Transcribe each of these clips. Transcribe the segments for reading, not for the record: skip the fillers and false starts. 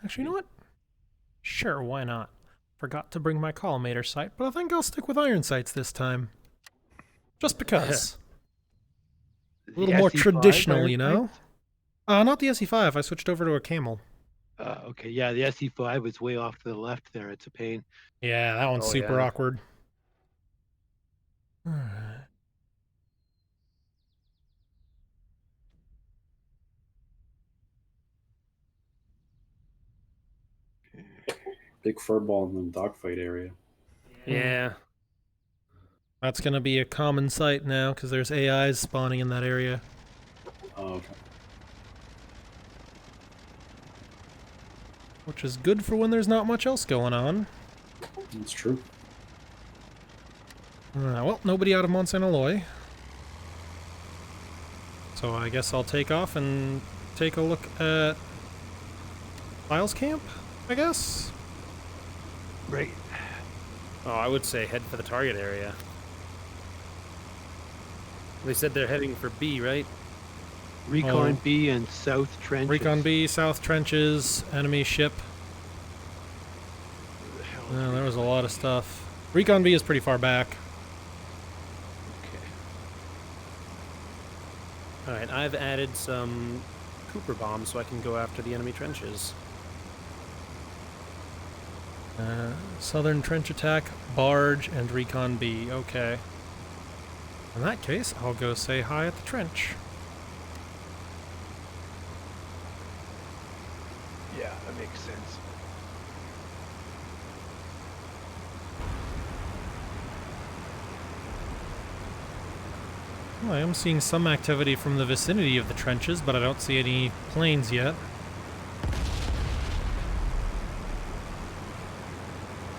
Actually, you know what? Sure, why not? Forgot to bring my collimator sight, but I think I'll stick with iron sights this time. Just because. A The little more SE5 traditional, iron you know? sights? Not the SE5. I switched over to a camel. Okay, yeah, the SE5 is way off to the left there. It's a pain. Yeah, that one's Oh, super yeah. awkward. Alright. Big furball in the dogfight area. Yeah. That's gonna be a common sight now, because there's AIs spawning in that area. Oh, okay. Which is good for when there's not much else going on. That's true. Well, nobody out of Mont Saint Eloy. So I guess I'll take off and take a look at Lyle's camp, I guess? Right. Oh, I would say head for the target area. They said they're heading for B, right? Recon Oh. B and South Trenches. Recon B, South Trenches, enemy ship. Where the hell is There was a Recon lot of B? stuff. Recon B is pretty far back. Okay. Alright, I've added some Cooper bombs so I can go after the enemy trenches. Southern Trench Attack, Barge, and Recon B. Okay. In that case, I'll go say hi at the trench. Yeah, that makes sense. Well, I am seeing some activity from the vicinity of the trenches, but I don't see any planes yet.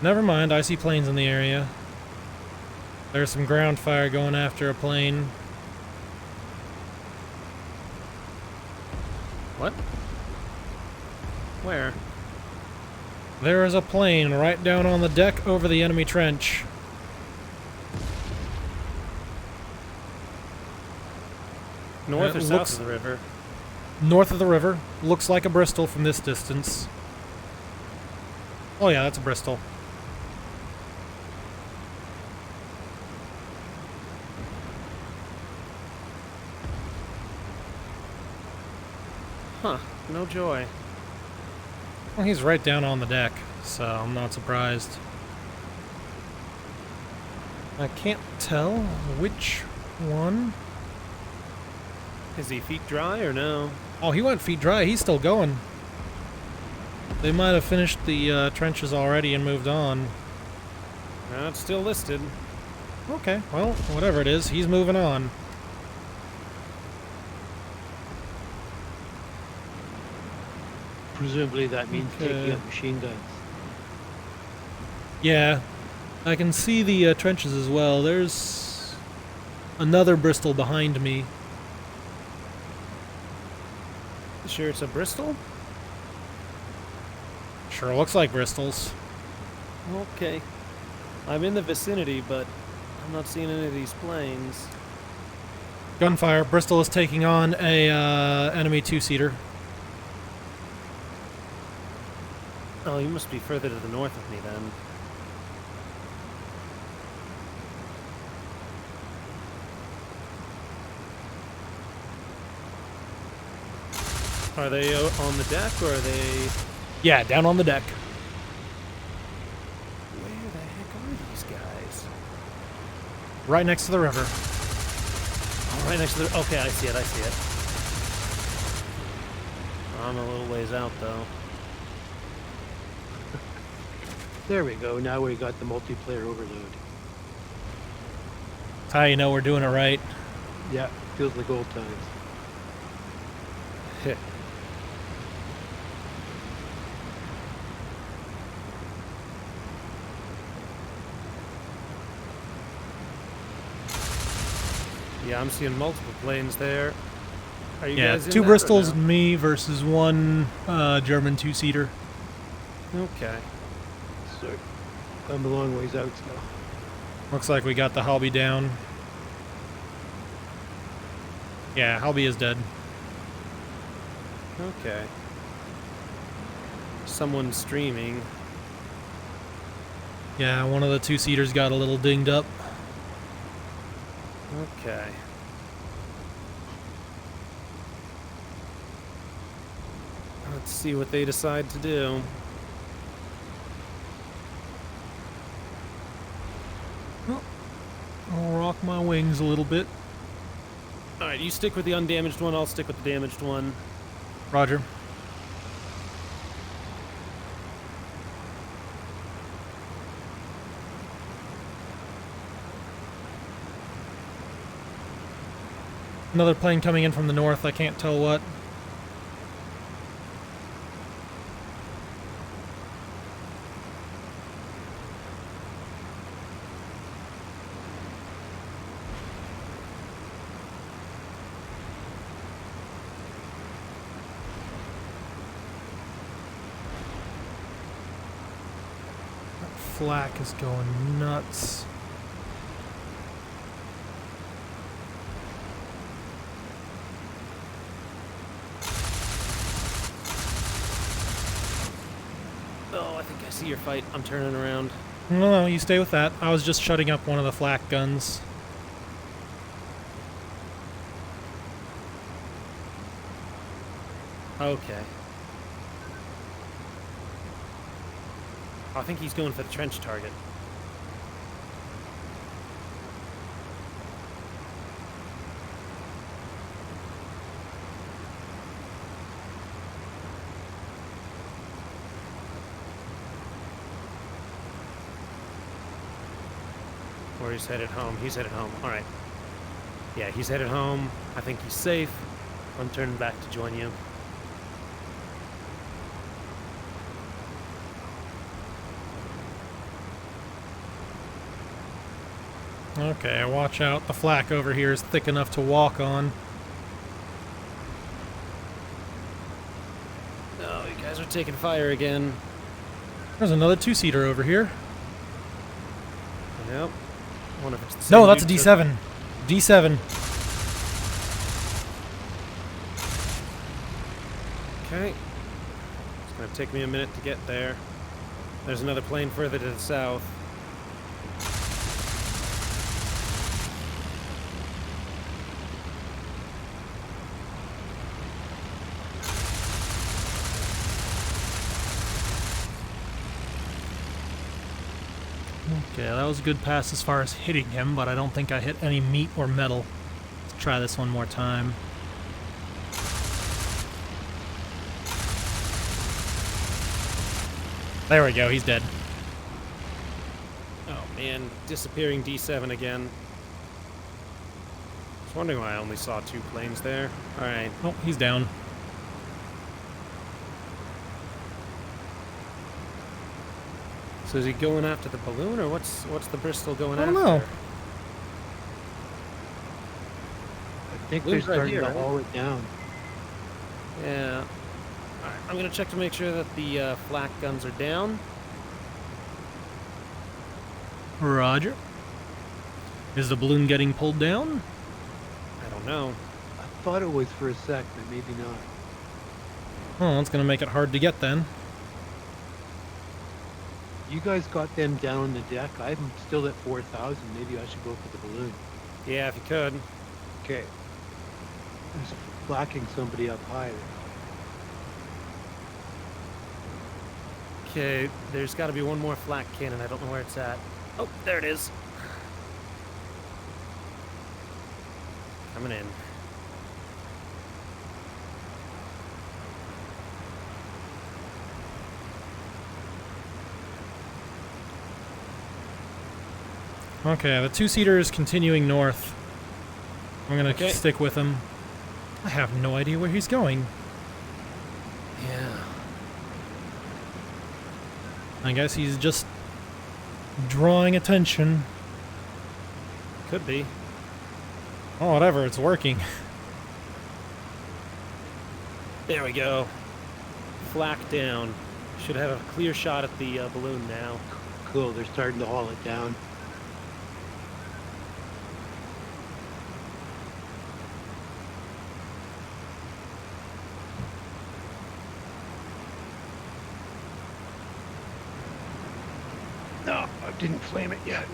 Never mind, I see planes in the area. There's some ground fire going after a plane. What? Where? There is a plane right down on the deck over the enemy trench. North or It south looks- of the river? North of the river. Looks like a Bristol from this distance. Oh yeah, that's a Bristol. Huh, no joy. Well, he's right down on the deck, so I'm not surprised. I can't tell which one. Is he feet dry or no? Oh, he went feet dry. He's still going. They might have finished the trenches already and moved on. It's still listed. Okay, well, whatever it is, he's moving on. Presumably that means taking Okay. up machine guns. Yeah, I can see the trenches as well. There's another Bristol behind me. Sure it's a Bristol? Sure looks like Bristols. Okay. I'm in the vicinity, but I'm not seeing any of these planes. Gunfire. Bristol is taking on a enemy two-seater. Oh, you must be further to the north of me then. Are they on the deck or are they... Yeah, down on the deck. Where the heck are these guys? Right next to the river. Oh, right next to the... Okay, I see it, I see it. I'm a little ways out though. There we go. Now we got the multiplayer overload. That's how you know we're doing it right. Yeah, feels like old times. Yeah, I'm seeing multiple planes there. Are you Yeah, guys in two that or Bristols, no? me versus one German two-seater. Okay. So I'm a long ways out still. Looks like we got the Halby down. Yeah, Halby is dead. Okay. someone streaming. Yeah, one of the two-seaters got a little dinged up. Okay. Let's see what they decide to do. Well, I'll rock my wings a little bit. Alright, you stick with the undamaged one, I'll stick with the damaged one. Roger. Another plane coming in from the north, I can't tell what. That flak is going nuts. Oh, I think I see your fight. I'm turning around. No, you stay with that. I was just shutting up one of the flak guns. Okay. I think he's going for the trench target. Or he's headed home. He's headed home. All right. Yeah, he's headed home. I think he's safe. I'm turning back to join you. Okay, watch out. The flak over here is thick enough to walk on. Oh, you guys are taking fire again. There's another two-seater over here. Yep. I wonder if it's the same No, that's a dude. D7. D7. Okay. It's gonna take me a minute to get there. There's another plane further to the south. Okay, that was a good pass as far as hitting him, but I don't think I hit any meat or metal. Let's try this one more time. There we go, he's dead. Oh man, disappearing D7 again. I was wondering why I only saw 2 planes there. Alright. Oh, he's down. So is he going after the balloon, or what's the Bristol going I after? don't know. I think Blue's they're right starting here, to right? haul it down. Yeah. Alright, I'm gonna check to make sure that the flak guns are down. Roger. Is the balloon getting pulled down? I don't know. I thought it was for a sec, but maybe not. Oh, that's gonna make it hard to get then. You guys got them down on the deck. I'm still at 4,000. Maybe I should go for the balloon. Yeah, if you could. Okay. There's flacking somebody up high there. Okay, there's got to be one more flak cannon. I don't know where it's at. Oh, there it is. Coming in. Okay, the two-seater is continuing north. I'm gonna Okay. stick with him. I have no idea where he's going. Yeah. I guess he's just drawing attention. Could be. Oh, whatever, it's working. There we go. Flak down. Should have a clear shot at the balloon now. Cool, they're starting to haul it down. No, I didn't flame it yet.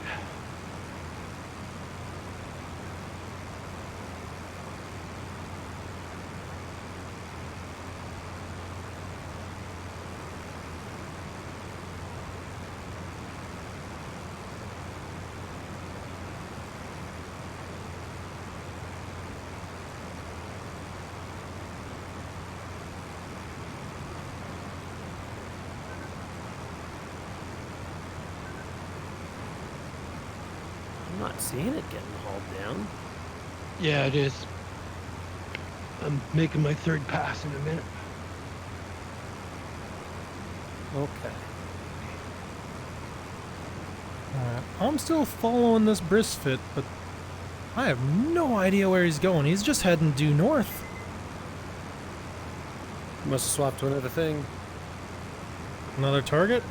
I'm not seeing it getting hauled down. Yeah, it is. I'm making my third pass in a minute. Okay. Alright, I'm still following this Brisfit, but I have no idea where he's going. He's just heading due north. Must have swapped to another thing. Another target?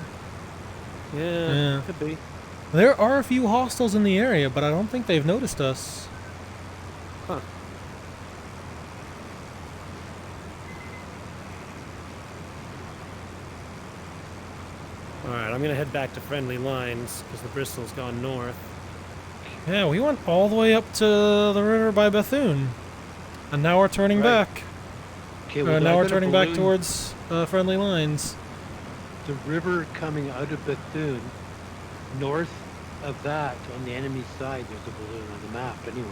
Yeah, Yeah. could be. There are a few hostiles in the area, but I don't think they've noticed us. Huh. Alright, I'm gonna head back to friendly lines, because the Bristol's gone north. Yeah, we went all the way up to the river by Bethune. And now we're turning Right. back. Okay, well, Now I we're got a turning back balloon. towards friendly lines. The river coming out of Bethune. North of that, on the enemy side, there's a balloon on the map anyway.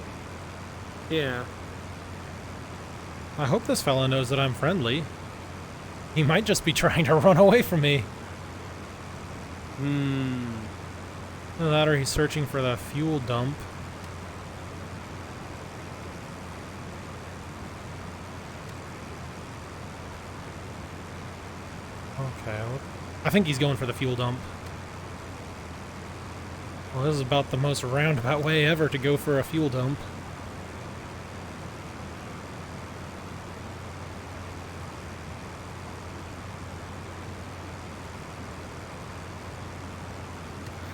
Yeah. I hope this fella knows that I'm friendly. He might just be trying to run away from me. Either that or he's searching for the fuel dump. Okay, well, I think he's going for the fuel dump. Well, this is about the most roundabout way ever to go for a fuel dump.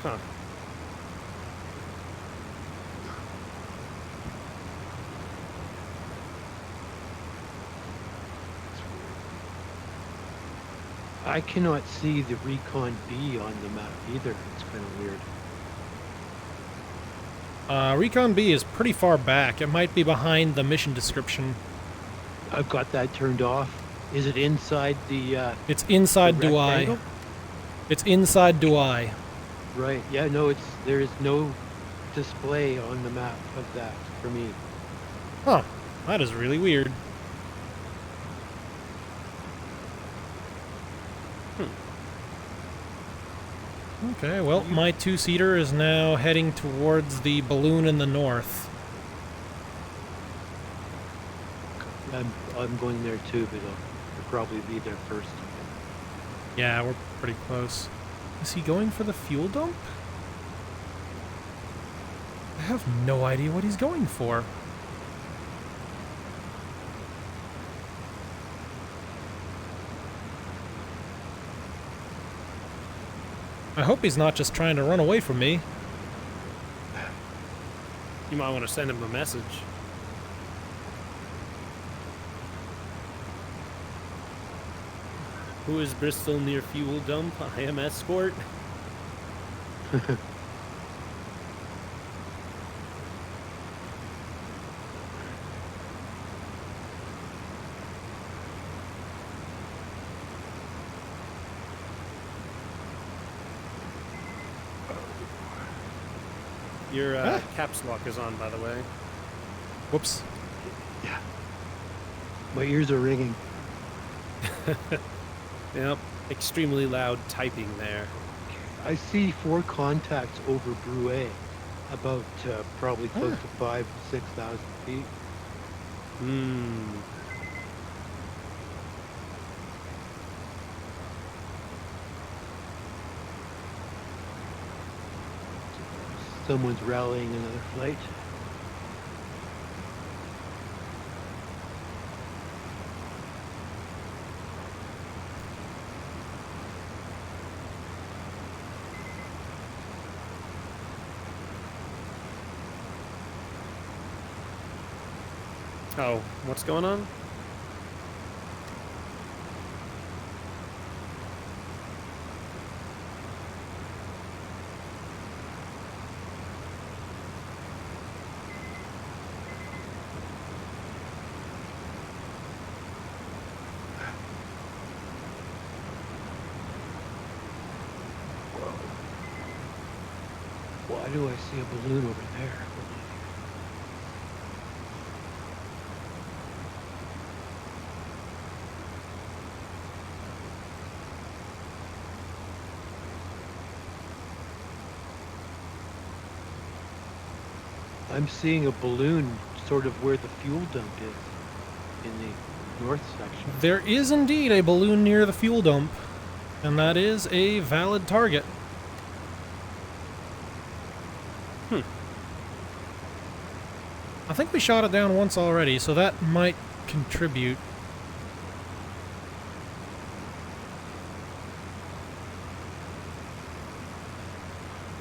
Huh. I cannot see the Recon B on the map either. It's kind of weird. Recon B is pretty far back. It might be behind the mission description. I've got that turned off. Is it inside the It's inside the Douai. rectangle? It's inside Douai. Right. Yeah, no, there is no display on the map of that for me. Huh. That is really weird. Okay, well, my two-seater is now heading towards the balloon in the north. I'm going there too, but I'll probably be there first. Yeah, we're pretty close. Is he going for the fuel dump? I have no idea what he's going for. I hope he's not just trying to run away from me. You might want to send him a message. Who is Bristol near fuel dump? I am escort. Your caps lock is on, by the way. Whoops. Yeah. My ears are ringing. Yep. Extremely loud typing there. I see 4 contacts over Bruet, about probably close to 5,000 to 6,000 feet. Someone's rallying another flight. Oh, what's going on? Why do I see a balloon over there? Hold on. I'm seeing a balloon sort of where the fuel dump is in the north section. There is indeed a balloon near the fuel dump, and that is a valid target. I think we shot it down once already, so that might contribute.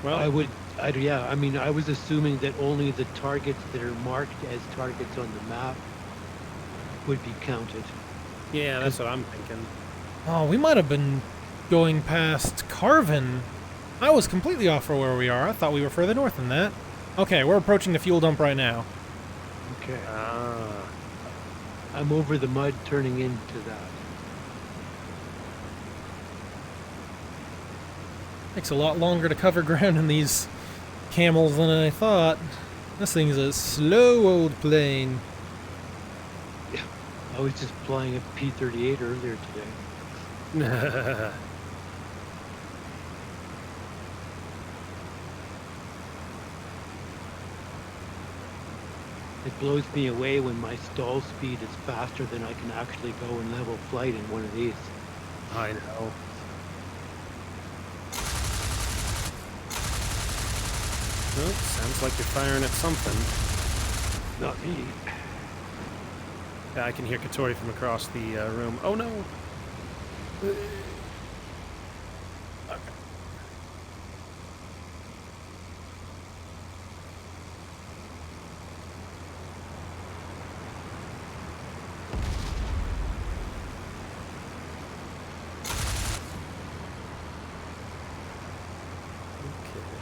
Well, I was assuming that only the targets that are marked as targets on the map would be counted. yeah, that's what I'm thinking. Oh, we might have been going past Carvin. I was completely off for where we are. I thought we were further north than that. Okay, we're approaching the fuel dump right now. Okay. Ah. I'm over the mud turning into that. Takes a lot longer to cover ground in these camels than I thought. This thing's a slow old plane. I was just flying a P-38 earlier today. It blows me away when my stall speed is faster than I can actually go in level flight in one of these. I know. Well, sounds like you're firing at something. Not me. Yeah, I can hear Kotori from across the room. Oh no!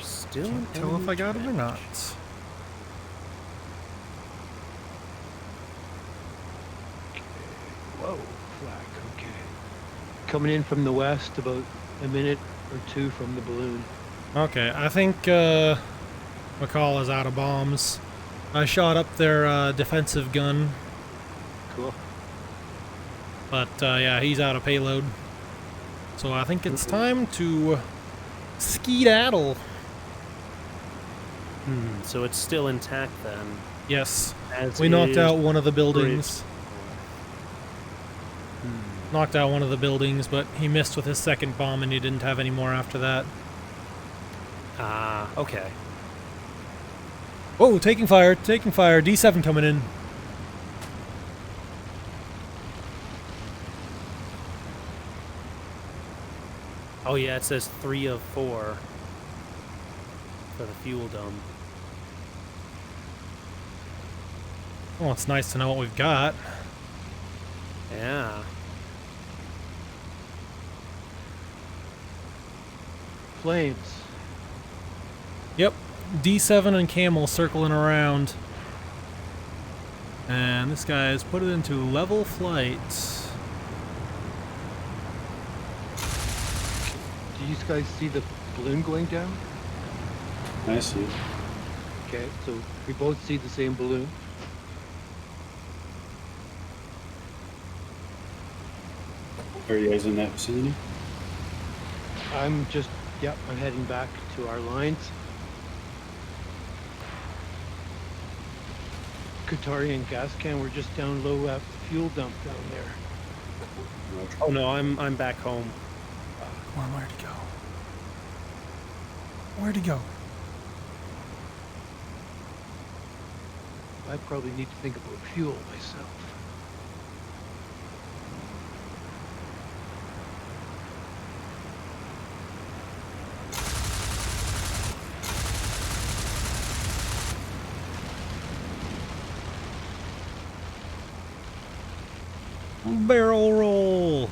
Still Can't tell if I got it or not. Whoa, flag, okay. Coming in from the west, about a minute or two from the balloon. Okay, I think McCall is out of bombs. I shot up their defensive gun, Cool. but yeah, he's out of payload. So I think it's time to skedaddle. So it's still intact then. Yes, As we knocked is out one of the buildings. Bristol. Knocked out one of the buildings, but he missed with his second bomb and he didn't have any more after that. Ah, okay. Oh, taking fire, taking fire. D7 coming in. Oh yeah, it says 3 of 4 for the fuel dump. Well, it's nice to know what we've got. Yeah. Flames. Yep, D7 and Camel circling around. And this guy has put it into level flight. Do you guys see the balloon going down? I see. Okay, so we both see the same balloon. Are you guys in that vicinity? I'm heading back to our lines. Kotori and Gascan, we're just down low at the fuel dump down there. Roger. Oh no, I'm back home. Come on, where'd he go? Where'd he go? I probably need to think about fuel myself. Barrel roll.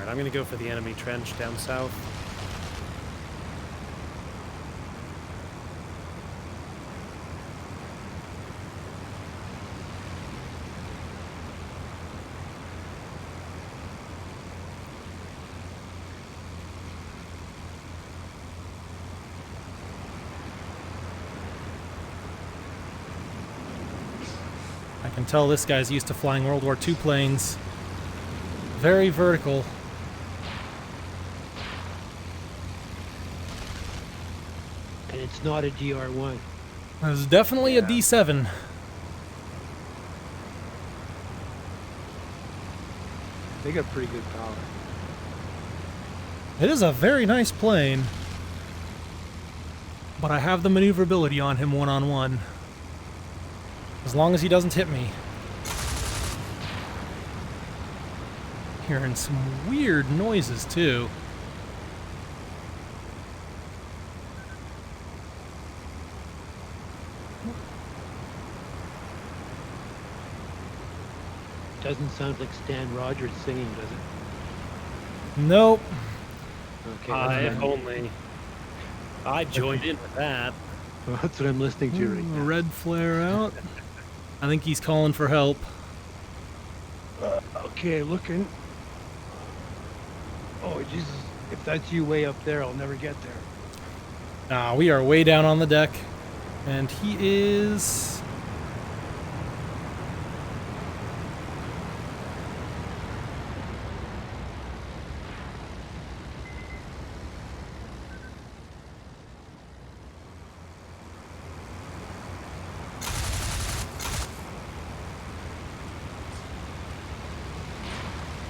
Alright, I'm gonna go for the enemy trench down south. I can tell this guy's used to flying World War II planes. Very vertical. And it's not a DR1. There's definitely a D7. They got pretty good power. It is a very nice plane. But I have the maneuverability on him one-on-one. As long as he doesn't hit me. Hearing some weird noises, too. Doesn't sound like Stan Rogers singing, does it? Nope. Okay, If only. I joined in with that. that's what I'm listening to right now. Red flare out. I think he's calling for help. Okay, looking. Oh, Jesus. If that's you way up there, I'll never get there. We are way down on the deck. And he is...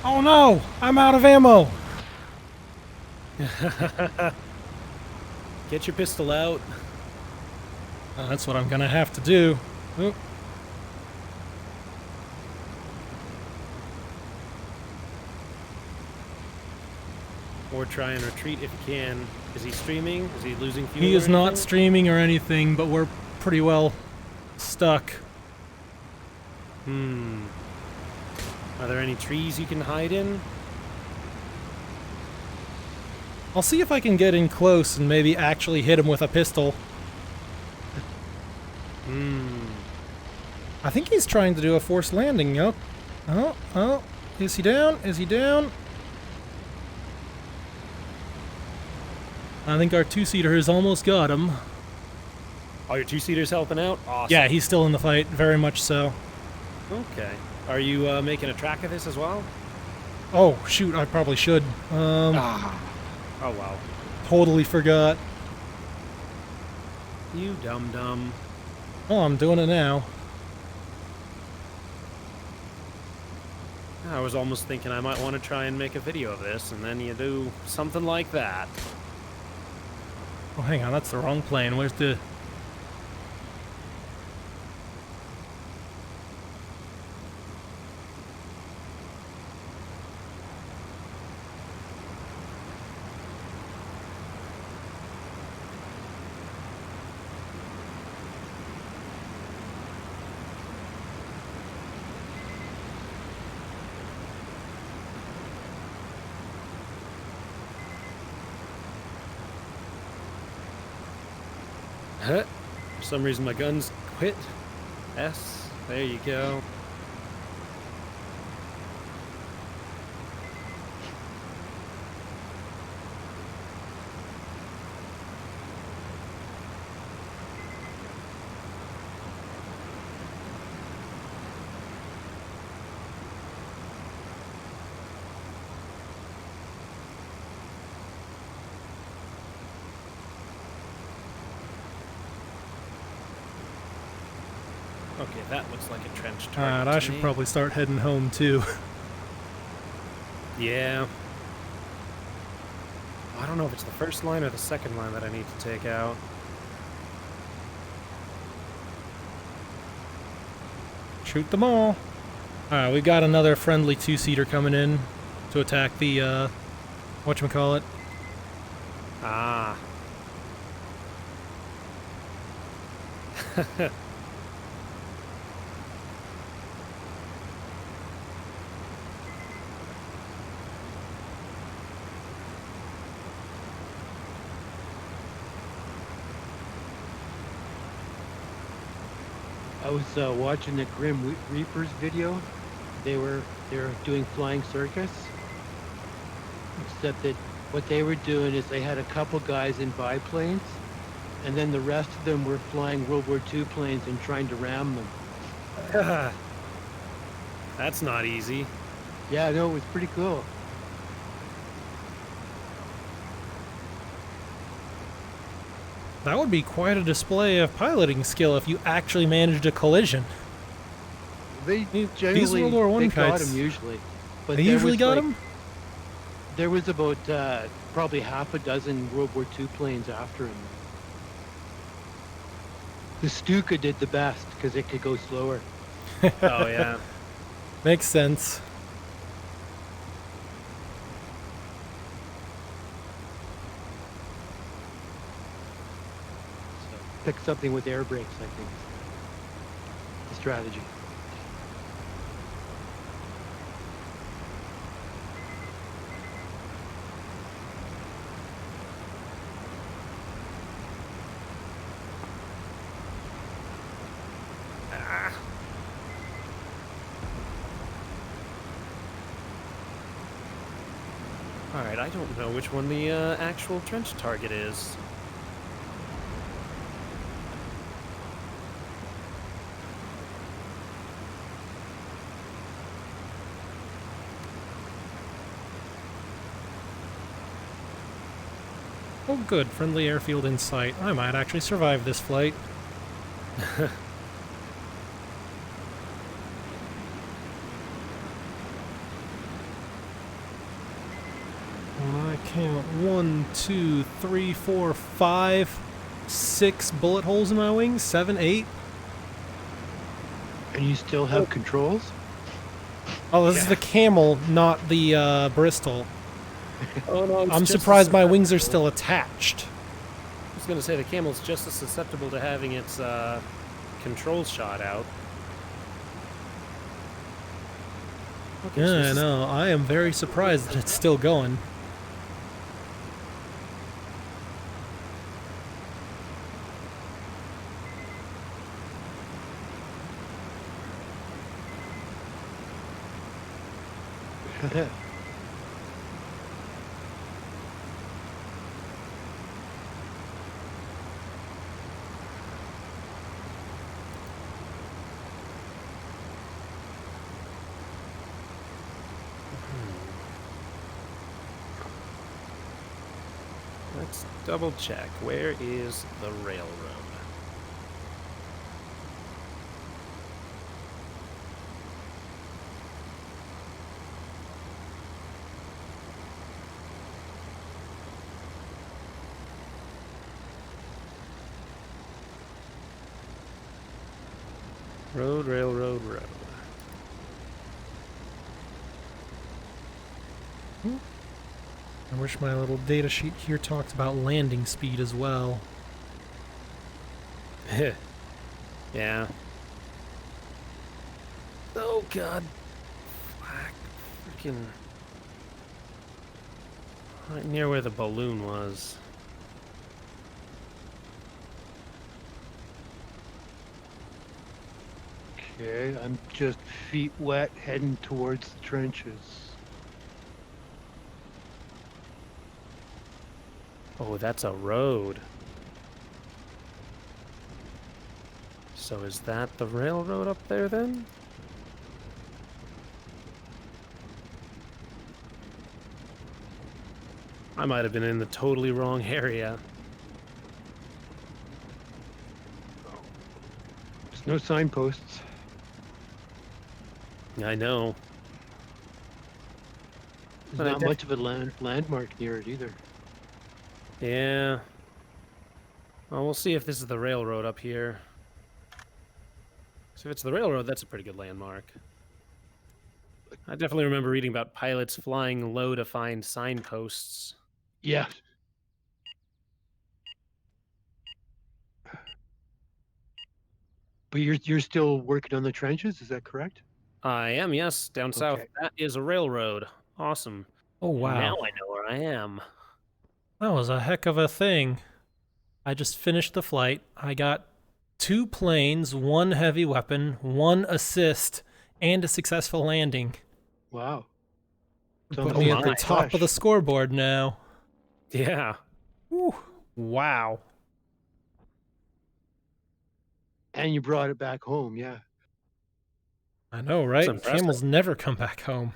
Oh no! I'm out of ammo! Get your pistol out. That's what I'm gonna have to do. Oop. Or try and retreat if you can. Is he streaming? Is he losing fuel? He or is not anything? streaming or anything, but we're pretty well stuck. Are there any trees you can hide in? I'll see if I can get in close and maybe actually hit him with a pistol. I think he's trying to do a forced landing. Oh. Is he down? Is he down? I think our two-seater has almost got him. Oh, your two-seater's helping out? Awesome. Yeah, he's still in the fight, very much so. Okay. Are you making a track of this as well? Oh, shoot, I probably should. Oh, wow. Totally forgot. You dum-dum. Oh, I'm doing it now. I was almost thinking I might want to try and make a video of this, and then you do something like that. Oh, hang on, that's the wrong plane. Where's the... Huh? For some reason my guns quit. S. There you go. Okay, that looks like a trench target. Alright, I to should me. probably start heading home, too. Yeah. I don't know if it's the first line or the second line that I need to take out. Shoot them all. Alright, we've got another friendly two-seater coming in to attack the, whatchamacallit. Ah. I was watching the Grim Reapers video. They were doing flying circus, except that what they were doing is they had a couple guys in biplanes, and then the rest of them were flying World War II planes and trying to ram them. That's not easy. Yeah, no, it was pretty cool. That would be quite a display of piloting skill if you actually managed a collision. They These generally World War I they got kites, them usually, but they there usually was, got like, them? There was about probably half a dozen World War II planes after him. The Stuka did the best because it could go slower. Oh, yeah. Makes sense. So pick something with air brakes, I think. The strategy. Alright, I don't know which one the actual trench target is. Oh good, friendly airfield in sight. I might actually survive this flight. When I count 1, 2, 3, 4, 5, 6 bullet holes in my wings, 7, 8. And you still have controls? Oh, this is the Camel, not the Bristol. Oh no, I'm surprised my wings are still attached. I was gonna say the Camel's just as susceptible to having its controls shot out. Okay, so Yeah, this I is- know. I am very surprised that it's still going. Let's double check. Where is the railroad? Road, railroad, road. I wish my little data sheet here talked about landing speed as well. Yeah. Oh god. Freaking. Right near where the balloon was. Okay, I'm just feet wet heading towards the trenches. Oh, that's a road. So is that the railroad up there then? I might have been in the totally wrong area. There's no signposts. I know. There's But I not much of a landmark near it either. Yeah. Well, we'll see if this is the railroad up here. So if it's the railroad, that's a pretty good landmark. I definitely remember reading about pilots flying low to find signposts. Yeah. But you're still working on the trenches, is that correct? I am, yes, down south. Okay. That is a railroad. Awesome. Oh Now wow. I know where I am. That was a heck of a thing. I just finished the flight. I got 2 planes, 1 heavy weapon, 1 assist, and a successful landing. Wow. Put me at the my top of the scoreboard now. Yeah. Whew. Wow. And you brought it back home, yeah. I know, That's right? impressive. Camels never come back home.